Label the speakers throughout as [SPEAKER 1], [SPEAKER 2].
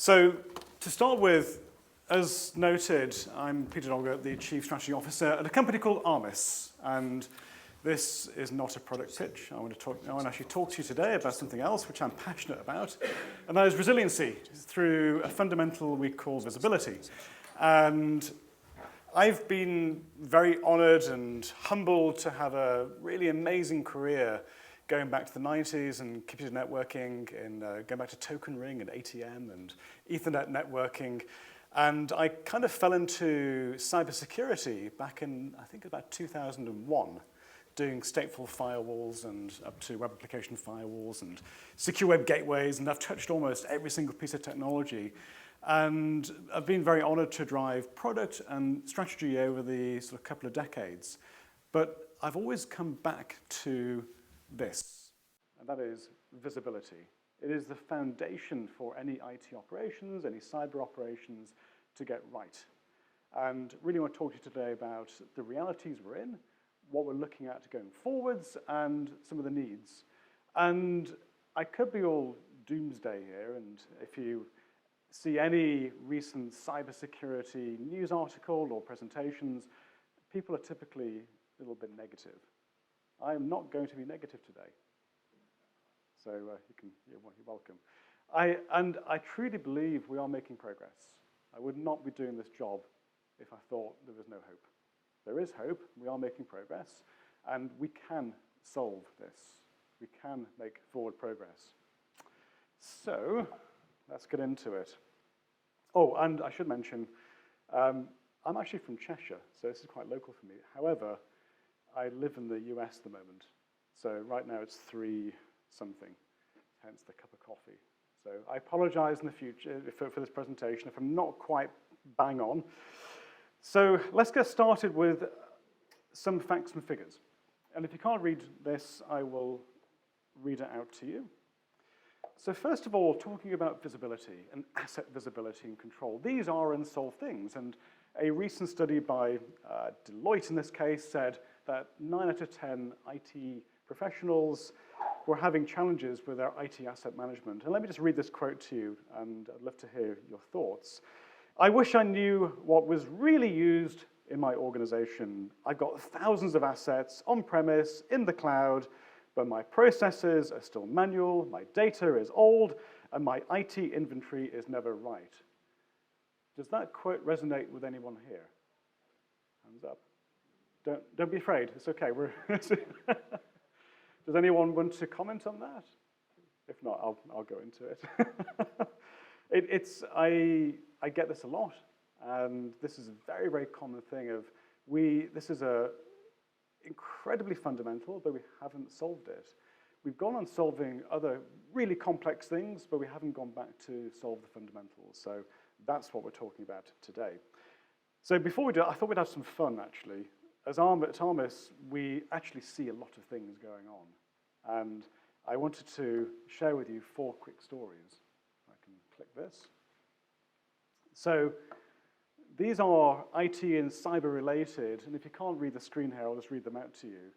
[SPEAKER 1] So to start with, as noted, I'm Peter Doggart, the Chief Strategy Officer at a company called Armis. And this is not a product pitch. I want to actually talk to you today about something else which I'm passionate about, and that is resiliency through a fundamental we call visibility. And I've been very honored and humbled to have a really amazing career going back to the 90s and computer networking, and going back to token ring and ATM and Ethernet networking. And I kind of fell into cybersecurity back in, I think, about 2001, doing stateful firewalls and up to web application firewalls and secure web gateways, and I've touched almost every single piece of technology. And I've been very honored to drive product and strategy over the sort of couple of decades. But I've always come back to this, and that is visibility. It is the foundation for any IT operations, any cyber operations to get right. And really want to talk to you today about the realities we're in, what we're looking at going forwards, and some of the needs. And I could be all doomsday here, and if you see any recent cybersecurity news article or presentations, people are typically a little bit negative. I am not going to be negative today. So you're welcome. I truly believe we are making progress. I would not be doing this job if I thought there was no hope. There is hope, we are making progress, and we can solve this. We can make forward progress. So let's get into it. Oh, and I should mention, I'm actually from Cheshire, so this is quite local for me. However, I live in the US at the moment. So right now it's 3-something, hence the cup of coffee. So I apologize in the future for this presentation if I'm not quite bang on. So let's get started with some facts and figures. And if you can't read this, I will read it out to you. So first of all, talking about visibility and asset visibility and control. These are unsolved things. And a recent study by Deloitte in this case said that 9 out of 10 IT professionals were having challenges with their IT asset management. And let me just read this quote to you, and I'd love to hear your thoughts. I wish I knew what was really used in my organization. I've got thousands of assets on-premise, in the cloud, but my processes are still manual, my data is old, and my IT inventory is never right. Does that quote resonate with anyone here? Hands up. Don't be afraid, it's okay. Does anyone want to comment on that? If not, I'll go into it. I get this a lot, and this is a very, very common thing of this is incredibly fundamental, but we haven't solved it. We've gone on solving other really complex things, but we haven't gone back to solve the fundamentals. So that's what we're talking about today. So before we do it, I thought we'd have some fun, actually. At Armis, we actually see a lot of things going on. And I wanted to share with you 4 quick stories. I can click this. So these are IT and cyber related, and if you can't read the screen here, I'll just read them out to you.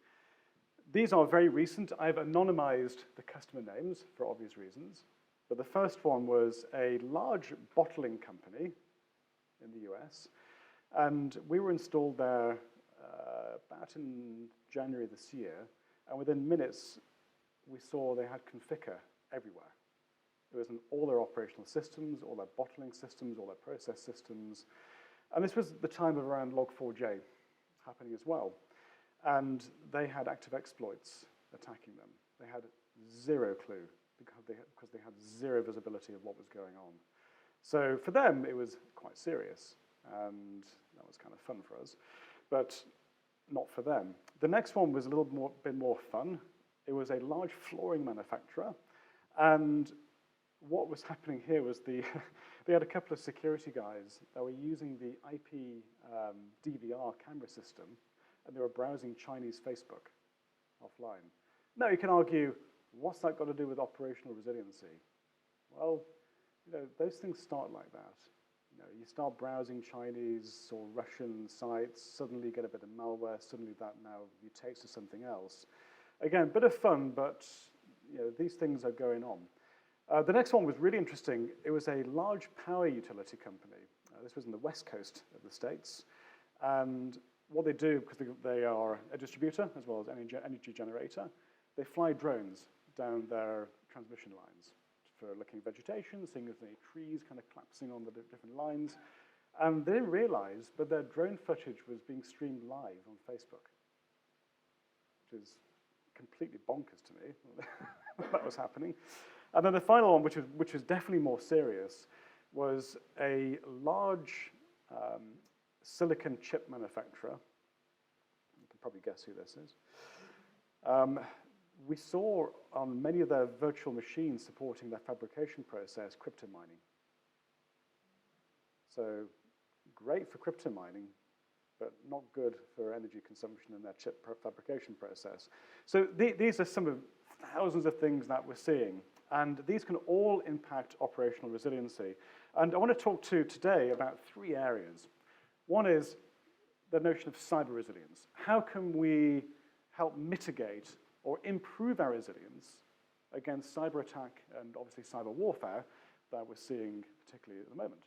[SPEAKER 1] These are very recent. I've anonymized the customer names for obvious reasons. But the first one was a large bottling company in the US, and we were installed there about in January this year, and within minutes, we saw they had Conficker everywhere. It was in all their operational systems, all their bottling systems, all their process systems. And this was the time of around Log4j happening as well. And they had active exploits attacking them. They had zero clue because they had zero visibility of what was going on. So for them, it was quite serious. And that was kind of fun for us, but not for them. The next one was a bit more fun. It was a large flooring manufacturer. And what was happening here was they had a couple of security guys that were using the IP DVR camera system, and they were browsing Chinese Facebook offline. Now you can argue, what's that got to do with operational resiliency? Well, those things start like that. You start browsing Chinese or Russian sites, suddenly you get a bit of malware, suddenly that now mutates to something else. Again, a bit of fun, but these things are going on. The next one was really interesting. It was a large power utility company. This was in the west coast of the States. And what they do, because they are a distributor as well as energy generator, they fly drones down their transmission lines for looking at vegetation, seeing if there are any trees kind of collapsing on the different lines. And they didn't realize, but their drone footage was being streamed live on Facebook, which is completely bonkers to me that was happening. And then the final one, which was definitely more serious, was a large silicon chip manufacturer. You can probably guess who this is. We saw on many of their virtual machines supporting their fabrication process, crypto mining. So great for crypto mining, but not good for energy consumption in their chip fabrication process. So these are some of thousands of things that we're seeing, and these can all impact operational resiliency. And I want to talk today about 3 areas. One is the notion of cyber resilience. How can we help mitigate or improve our resilience against cyber attack and obviously cyber warfare that we're seeing particularly at the moment?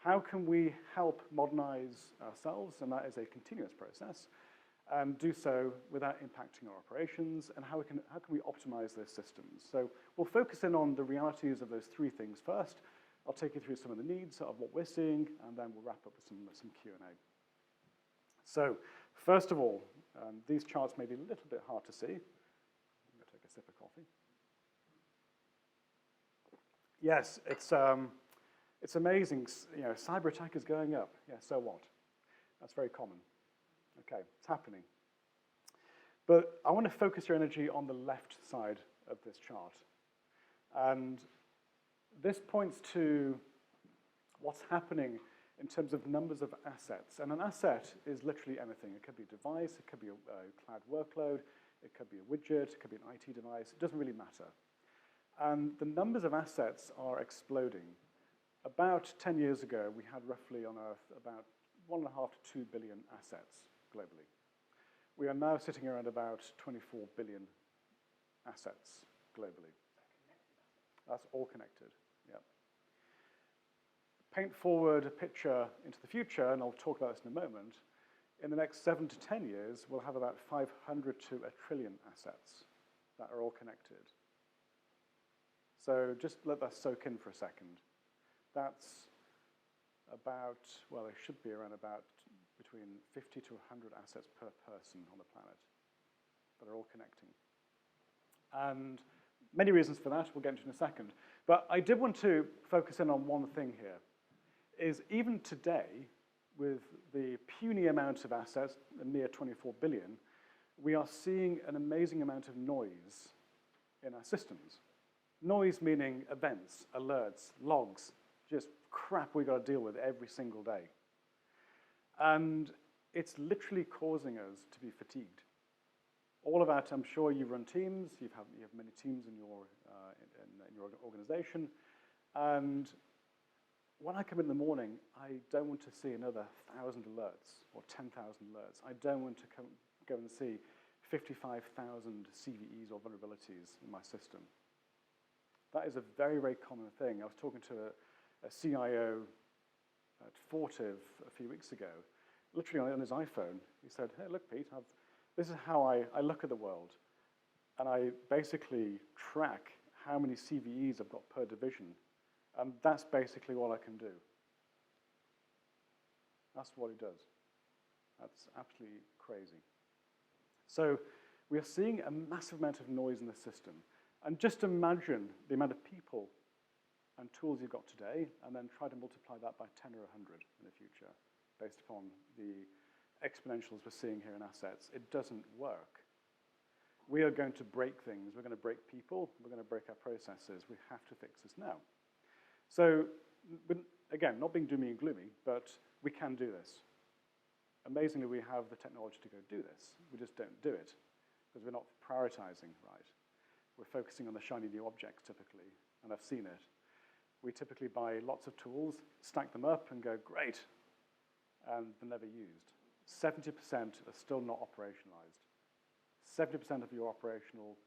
[SPEAKER 1] How can we help modernize ourselves, and that is a continuous process, and do so without impacting our operations, and how can we optimize those systems? So we'll focus in on the realities of those 3 things first. I'll take you through some of the needs of what we're seeing, and then we'll wrap up with some Q&A. So first of all, these charts may be a little bit hard to see. I'm going to take a sip of coffee. Yes, it's amazing. You know, cyber attack is going up. Yeah, so what? That's very common. Okay, it's happening. But I want to focus your energy on the left side of this chart. And this points to what's happening in terms of numbers of assets. And an asset is literally anything. It could be a device, it could be a cloud workload, it could be a widget, it could be an IT device. It doesn't really matter. And the numbers of assets are exploding. About 10 years ago, we had roughly on Earth about 1.5 to 2 billion assets globally. We are now sitting around about 24 billion assets globally. That's all connected, yeah. Paint forward a picture into the future, and I'll talk about this in a moment. In the next 7 to 10 years, we'll have about 500 to 1 trillion assets that are all connected. So just let that soak in for a second. That's about, well, there should be around about between 50 to 100 assets per person on the planet that are all connecting. And many reasons for that, we'll get into in a second. But I did want to focus in on one thing here, is even today, with the puny amount of assets, a mere 24 billion, we are seeing an amazing amount of noise in our systems. Noise meaning events, alerts, logs, just crap we got to deal with every single day. And it's literally causing us to be fatigued. All of that, I'm sure you run teams, you have many teams in your organization, and when I come in the morning, I don't want to see another 1,000 alerts or 10,000 alerts. I don't want to go and see 55,000 CVEs or vulnerabilities in my system. That is a very, very common thing. I was talking to a CIO at Fortive a few weeks ago, literally on his iPhone. He said, hey, look, Pete, this is how I look at the world. And I basically track how many CVEs I've got per division. And that's basically all I can do. That's what he does. That's absolutely crazy. So we are seeing a massive amount of noise in the system. And just imagine the amount of people and tools you've got today, and then try to multiply that by 10 or 100 in the future, based upon the exponentials we're seeing here in assets. It doesn't work. We are going to break things. We're going to break people. We're going to break our processes. We have to fix this now. So, again, not being doomy and gloomy, but we can do this. Amazingly, we have the technology to go do this. We just don't do it because we're not prioritizing right. We're focusing on the shiny new objects typically, and I've seen it. We typically buy lots of tools, stack them up, and go, great, and they're never used. 70% are still not operationalized. 70% of your operational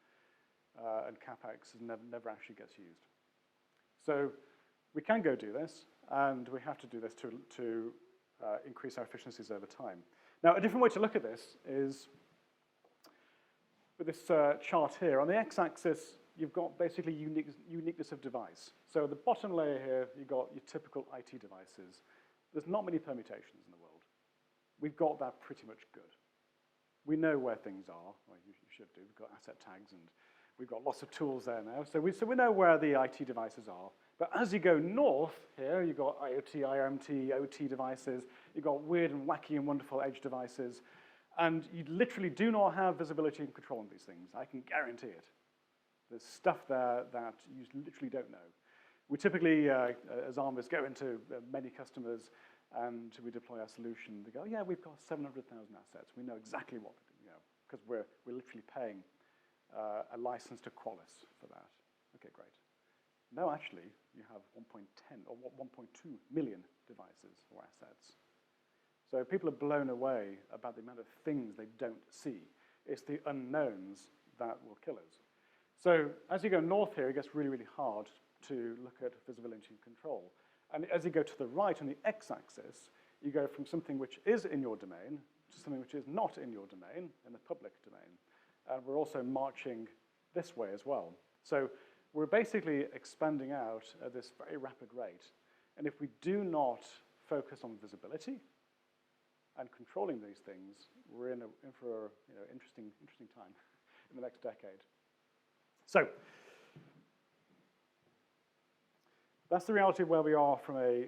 [SPEAKER 1] and CapEx never actually gets used. So we can go do this, and we have to do this to increase our efficiencies over time. Now, a different way to look at this is with this chart here. On the x-axis, you've got basically uniqueness of device. So the bottom layer here, you've got your typical IT devices. There's not many permutations in the world. We've got that pretty much good. We know where things are, well, you should do. We've got asset tags, and we've got lots of tools there now. So we know where the IT devices are. But as you go north here, you've got IoT, IoT, OT devices. You've got weird and wacky and wonderful edge devices. And you literally do not have visibility and control on these things. I can guarantee it. There's stuff there that you literally don't know. We typically, as Armis, go into many customers and we deploy our solution. They go, yeah, we've got 700,000 assets. We know exactly what, because we're literally paying a license to Qualys for that. Okay, great. No, actually, you have 1.10 or 1.2 million devices or assets. So people are blown away about the amount of things they don't see. It's the unknowns that will kill us. So as you go north here, it gets really, really hard to look at visibility and control. And as you go to the right on the x-axis, you go from something which is in your domain to something which is not in your domain, in the public domain. And we're also marching this way as well. So we're basically expanding out at this very rapid rate. And if we do not focus on visibility and controlling these things, we're in for an interesting time in the next decade. So that's the reality of where we are from a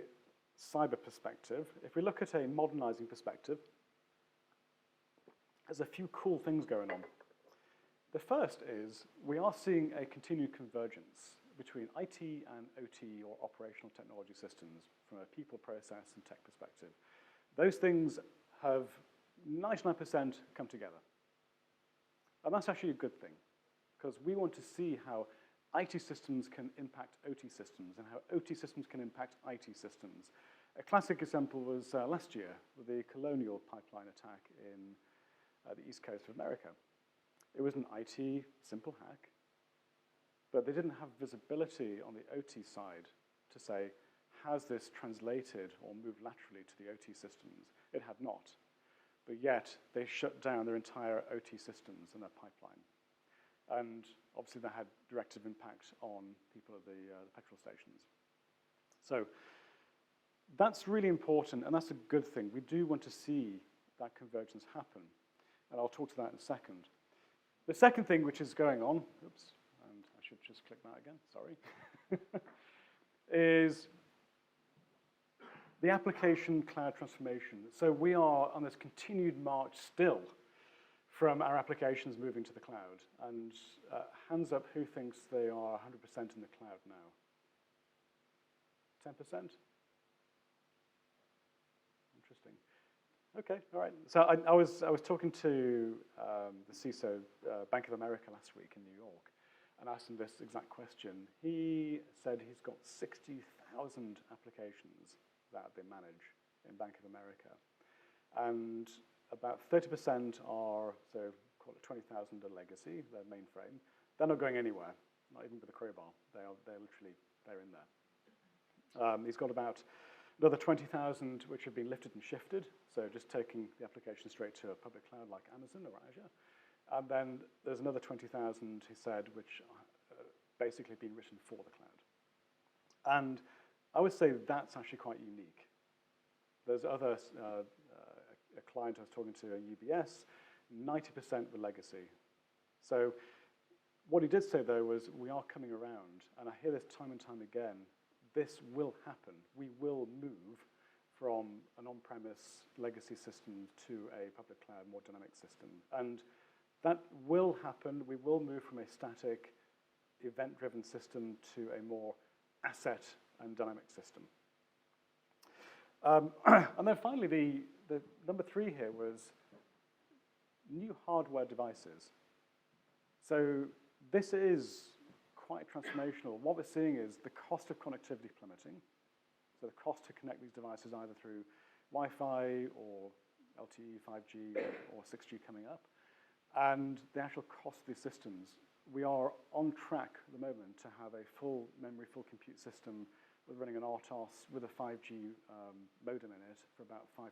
[SPEAKER 1] cyber perspective. If we look at a modernizing perspective, there's a few cool things going on. The first is we are seeing a continued convergence between IT and OT, or operational technology systems, from a people, process, and tech perspective. Those things have 99% come together. And that's actually a good thing, because we want to see how IT systems can impact OT systems and how OT systems can impact IT systems. A classic example was last year with the Colonial pipeline attack in the East Coast of America. It was an IT simple hack, but they didn't have visibility on the OT side to say, has this translated or moved laterally to the OT systems? It had not. But yet, they shut down their entire OT systems and their pipeline. And obviously, that had direct impact on people at the petrol stations. So that's really important, and that's a good thing. We do want to see that convergence happen, and I'll talk to that in a second. The second thing which is going on, oops, and I should just click that again, sorry, is the application cloud transformation. So we are on this continued march still from our applications moving to the cloud. And hands up, who thinks they are 100% in the cloud now? 10%? Interesting. Okay, all right. So I was talking to the CISO, Bank of America, last week in New York, and asked him this exact question. He said he's got 60,000 applications that they manage in Bank of America, and about 30% are, so call it 20,000 are legacy, their mainframe. They're not going anywhere, not even with a crowbar. They're in there. He's got about another 20,000 which have been lifted and shifted, so just taking the application straight to a public cloud like Amazon or Azure. And then there's another 20,000, he said, which basically been written for the cloud. And I would say that's actually quite unique. There's other, a client I was talking to at UBS, 90% were legacy. So what he did say, though, was we are coming around, and I hear this time and time again, this will happen. We will move from an on-premise legacy system to a public cloud, more dynamic system. And that will happen. We will move from a static, event-driven system to a more asset and dynamic system. And then finally, the number 3 here was new hardware devices. So this is quite transformational. What we're seeing is the cost of connectivity plummeting. So the cost to connect these devices either through Wi-Fi or LTE, 5G, or 6G coming up. And the actual cost of these systems we are on track at the moment to have a full memory, full compute system with running an RTOS with a 5G modem in it for about £5.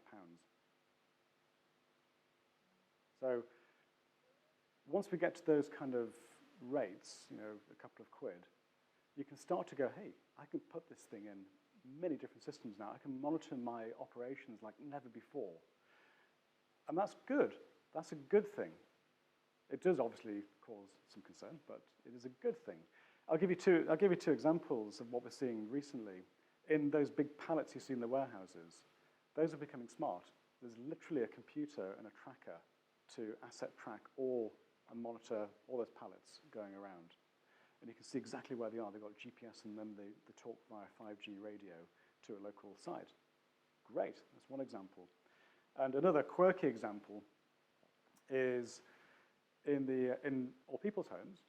[SPEAKER 1] So once we get to those kind of rates, a couple of quid, you can start to go, hey, I can put this thing in many different systems now. I can monitor my operations like never before. And that's good. That's a good thing. It does obviously cause some concern, but it is a good thing. I'll give you two examples of what we're seeing recently. In those big pallets you see in the warehouses, those are becoming smart. There's literally a computer and a tracker to asset track and monitor all those pallets going around. And you can see exactly where they are. They've got GPS and then they talk via 5G radio to a local site. Great, that's one example. And another quirky example is in all people's homes.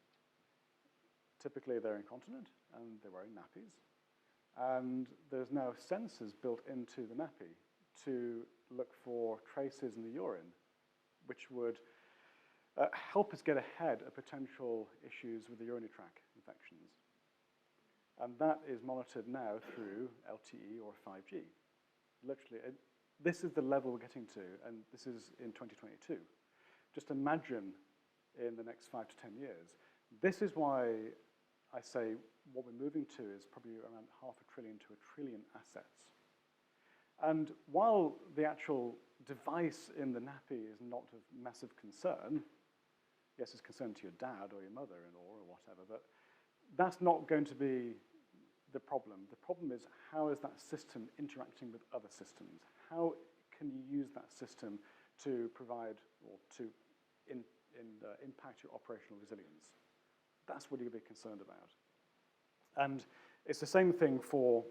[SPEAKER 1] Typically they're incontinent and they're wearing nappies. And there's now sensors built into the nappy to look for traces in the urine, which would help us get ahead of potential issues with the urinary tract infections. And that is monitored now through LTE or 5G. Literally, this is the level we're getting to, and this is in 2022. Just imagine in the next 5 to 10 years. This is why I say what we're moving to is probably around $500 billion to $1 trillion assets. And while the actual device in the nappy is not of massive concern, yes, it's concern to your dad or your mother-in-law or whatever, but that's not going to be the problem. The problem is, how is that system interacting with other systems? How can you use that system to provide or to impact your operational resilience? That's what you're going to be concerned about. And it's the same thing for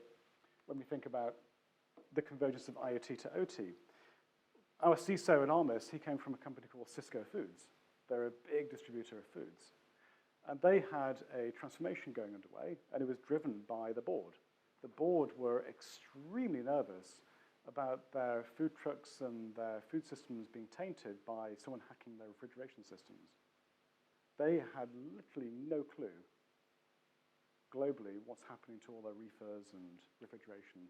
[SPEAKER 1] when we think about the convergence of IoT to OT. Our CISO at Armis, he came from a company called Cisco Foods. They're a big distributor of foods. And they had a transformation going underway, and it was driven by the board. The board were extremely nervous about their food trucks and their food systems being tainted by someone hacking their refrigeration systems. They had literally no clue globally what's happening to all their reefers and refrigeration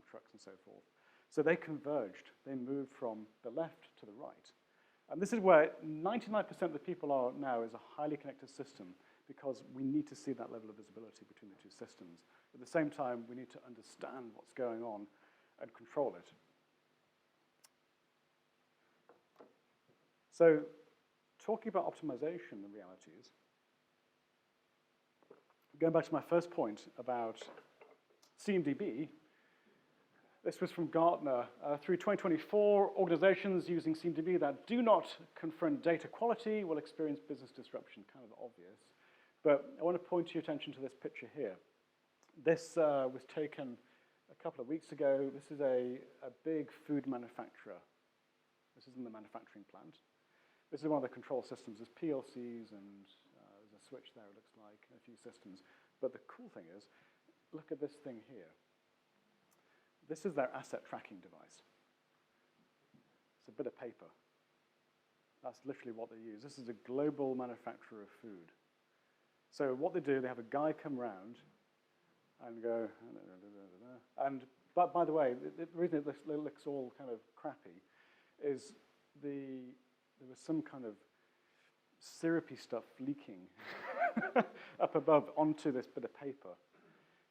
[SPEAKER 1] trucks and so forth. So they converged. They moved from the left to the right. And this is where 99% of the people are now is a highly connected system, because we need to see that level of visibility between the two systems. At the same time, we need to understand what's going on and control it. So talking about optimization and realities, going back to my first point about CMDB, this was from Gartner. Through 2024, organizations using CMDB that do not confront data quality will experience business disruption. Kind of obvious. But I want to point your attention to this picture here. This was taken a couple of weeks ago. This is a big food manufacturer. This is in the manufacturing plant. This is one of the control systems. There's PLCs and there's a switch there, it looks like, and a few systems. But the cool thing is, look at this thing here. This is their asset tracking device. It's a bit of paper. That's literally what they use. This is a global manufacturer of food. So what they do, they have a guy come around and go, but by the way, the reason it looks all kind of crappy is there was some kind of syrupy stuff leaking up above onto this bit of paper.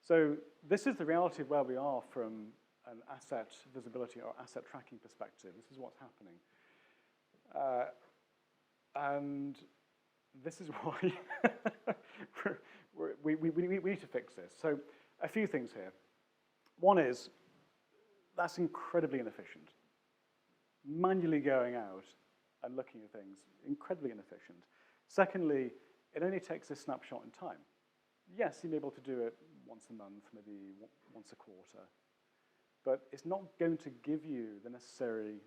[SPEAKER 1] So this is the reality of where we are from an asset visibility or asset tracking perspective. This is what's happening. And this is why we need to fix this. So a few things here. One is, that's incredibly inefficient. Manually going out and looking at things, incredibly inefficient. Secondly, it only takes a snapshot in time. Yes, you may be able to do it once a month, maybe once a quarter, but it's not going to give you the necessary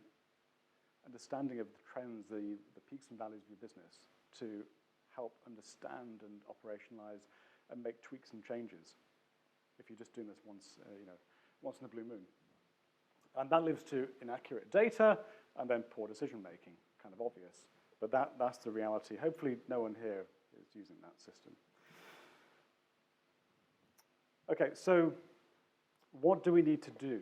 [SPEAKER 1] understanding of the trends, the peaks and valleys of your business to help understand and operationalize and make tweaks and changes if you're just doing this once in a blue moon. And that leads to inaccurate data and then poor decision making, kind of obvious. But that's the reality. Hopefully no one here is that's using that system. Okay, so what do we need to do?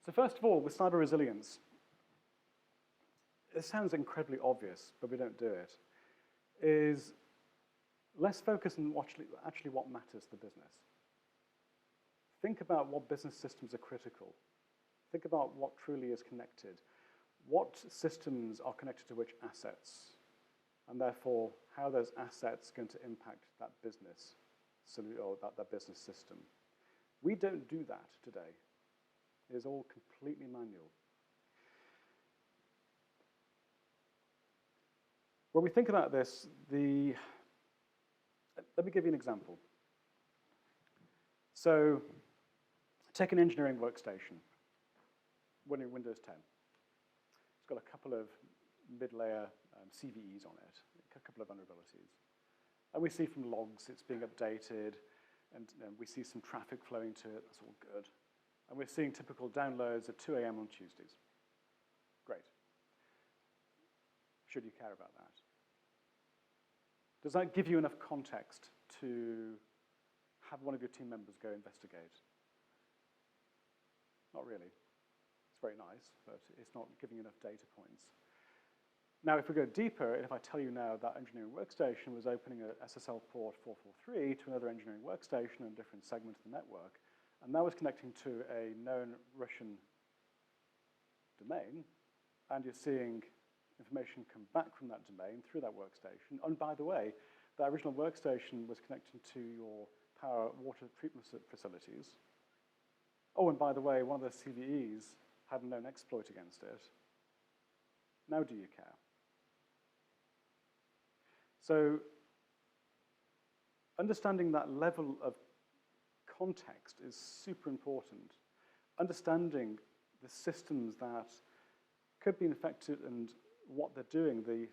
[SPEAKER 1] So first of all, with cyber resilience, it sounds incredibly obvious, but we don't do it, is let's focus on actually what matters to the business. Think about what business systems are critical. Think about what truly is connected. What systems are connected to which assets? And therefore, how those assets are going to impact that business or that business system. We don't do that today. It is all completely manual. When we think about this, let me give you an example. So take an engineering workstation, running Windows 10. It's got a couple of mid-layer CVEs on it, a couple of vulnerabilities. And we see from logs it's being updated, and we see some traffic flowing to it, that's all good. And we're seeing typical downloads at 2 a.m. on Tuesdays. Great. Should you care about that? Does that give you enough context to have one of your team members go investigate? Not really. It's very nice, but it's not giving enough data points. Now, if we go deeper, and if I tell you now that engineering workstation was opening a SSL port 443 to another engineering workstation in a different segment of the network, and that was connecting to a known Russian domain, and you're seeing information come back from that domain through that workstation. And by the way, that original workstation was connecting to your power water treatment facilities. Oh, and by the way, one of those CVEs had a known exploit against it. Now do you care? So understanding that level of context is super important. Understanding the systems that could be infected and what they're doing, the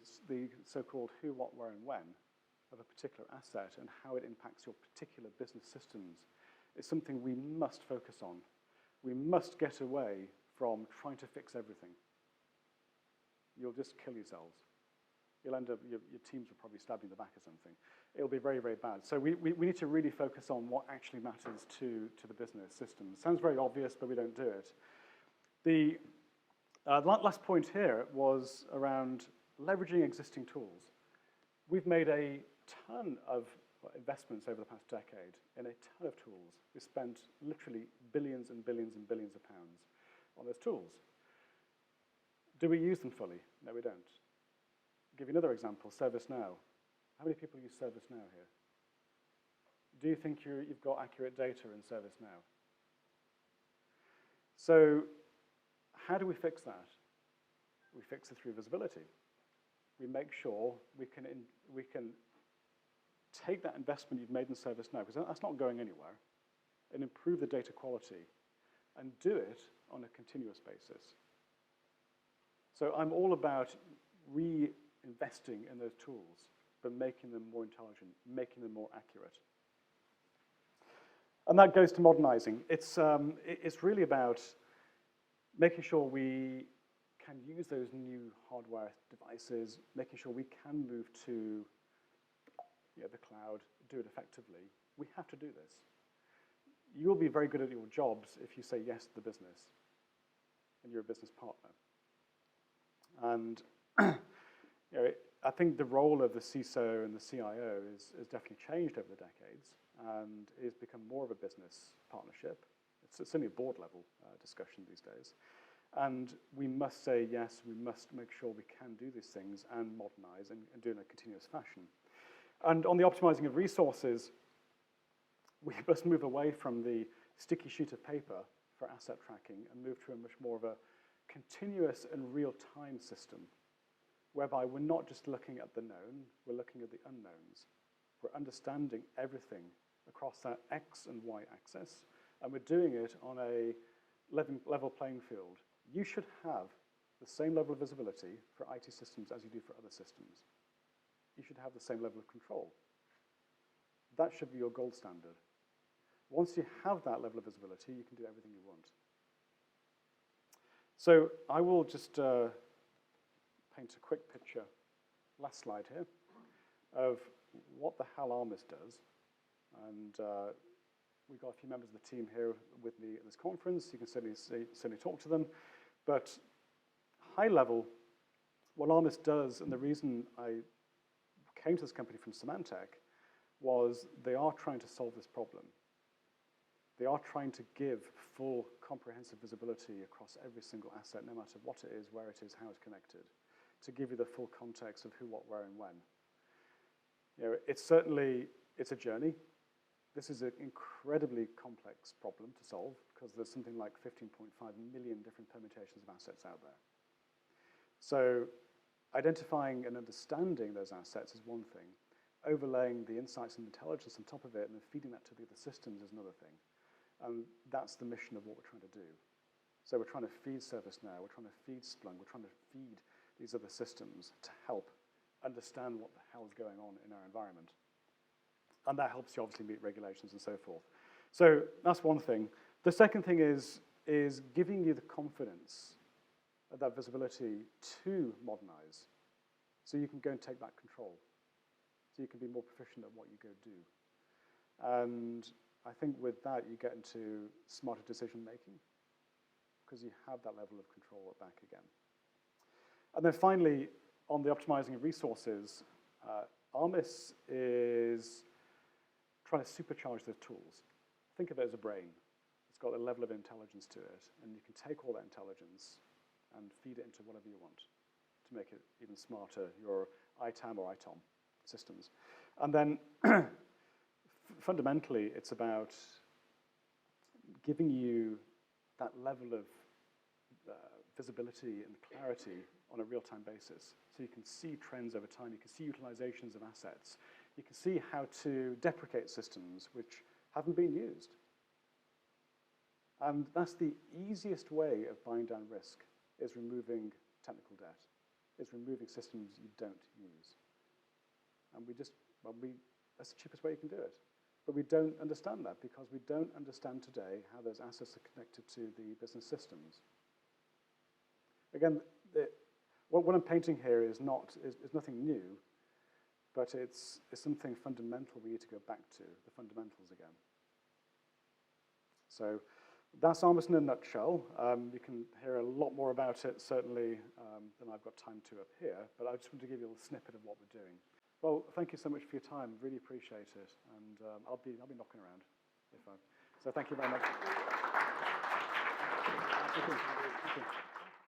[SPEAKER 1] so-called who, what, where, and when of a particular asset and how it impacts your particular business systems is something we must focus on. We must get away from trying to fix everything. You'll just kill yourselves. You'll end up, your teams will probably stab you in the back or something. It'll be very, very bad. So we need to really focus on what actually matters to the business systems. Sounds very obvious, but we don't do it. The last point here was around leveraging existing tools. We've made a ton of investments over the past decade in a ton of tools. We spent literally billions and billions and billions of pounds on those tools. Do we use them fully? No, we don't. I'll give you another example, ServiceNow. How many people use ServiceNow here? Do you think you've got accurate data in ServiceNow? So how do we fix that? We fix it through visibility. We make sure we can take that investment you've made in ServiceNow, because that's not going anywhere, and improve the data quality, and do it on a continuous basis. So I'm all about reinvesting in those tools, but making them more intelligent, making them more accurate. And that goes to modernizing. It's really about making sure we can use those new hardware devices, making sure we can move to the cloud, do it effectively. We have to do this. You'll be very good at your jobs if you say yes to the business, and you're a business partner. And I think the role of the CISO and the CIO has definitely changed over the decades, and it's become more of a business partnership. It's only a board level discussion these days. And we must say yes, we must make sure we can do these things and modernize and do it in a continuous fashion. And on the optimizing of resources, we must move away from the sticky sheet of paper for asset tracking and move to a much more of a continuous and real-time system, whereby we're not just looking at the known, we're looking at the unknowns. We're understanding everything across that X and Y axis, and we're doing it on a level playing field. You should have the same level of visibility for IT systems as you do for other systems. You should have the same level of control. That should be your gold standard. Once you have that level of visibility, you can do everything you want. So I will just paint a quick picture, last slide here, of what the hell Armis does. And we've got a few members of the team here with me at this conference. You can certainly talk to them. But high level, what Armis does, and the reason I came to this company from Symantec, was they are trying to solve this problem. They are trying to give full, comprehensive visibility across every single asset, no matter what it is, where it is, how it's connected, to give you the full context of who, what, where, and when. You know, it's a journey. This is an incredibly complex problem to solve because there's something like 15.5 million different permutations of assets out there. So identifying and understanding those assets is one thing. Overlaying the insights and intelligence on top of it and then feeding that to the other systems is another thing. And that's the mission of what we're trying to do. So we're trying to feed ServiceNow, we're trying to feed Splunk, we're trying to feed these other systems to help understand what the hell is going on in our environment. And that helps you obviously meet regulations and so forth. So that's one thing. The second thing is giving you the confidence of that visibility to modernize so you can go and take back control. So you can be more proficient at what you go do. And I think with that, you get into smarter decision making because you have that level of control back again. And then finally, on the optimizing of resources, Armis is trying to supercharge those tools. Think of it as a brain. It's got a level of intelligence to it, and you can take all that intelligence and feed it into whatever you want to make it even smarter, your ITAM or ITOM systems. And then fundamentally, it's about giving you that level of visibility and clarity on a real-time basis. So you can see trends over time, you can see utilizations of assets, you can see how to deprecate systems which haven't been used. And that's the easiest way of buying down risk, is removing technical debt, is removing systems you don't use. And that's the cheapest way you can do it. But we don't understand that because we don't understand today how those assets are connected to the business systems. Again, what I'm painting here is nothing new, but it's something fundamental we need to go back to, the fundamentals again. So that's Armis in a nutshell. You can hear a lot more about it, certainly, than I've got time to up here, but I just want to give you a little snippet of what we're doing. Well, thank you so much for your time. Really appreciate it, and I'll be knocking around. So thank you very much. Thank you.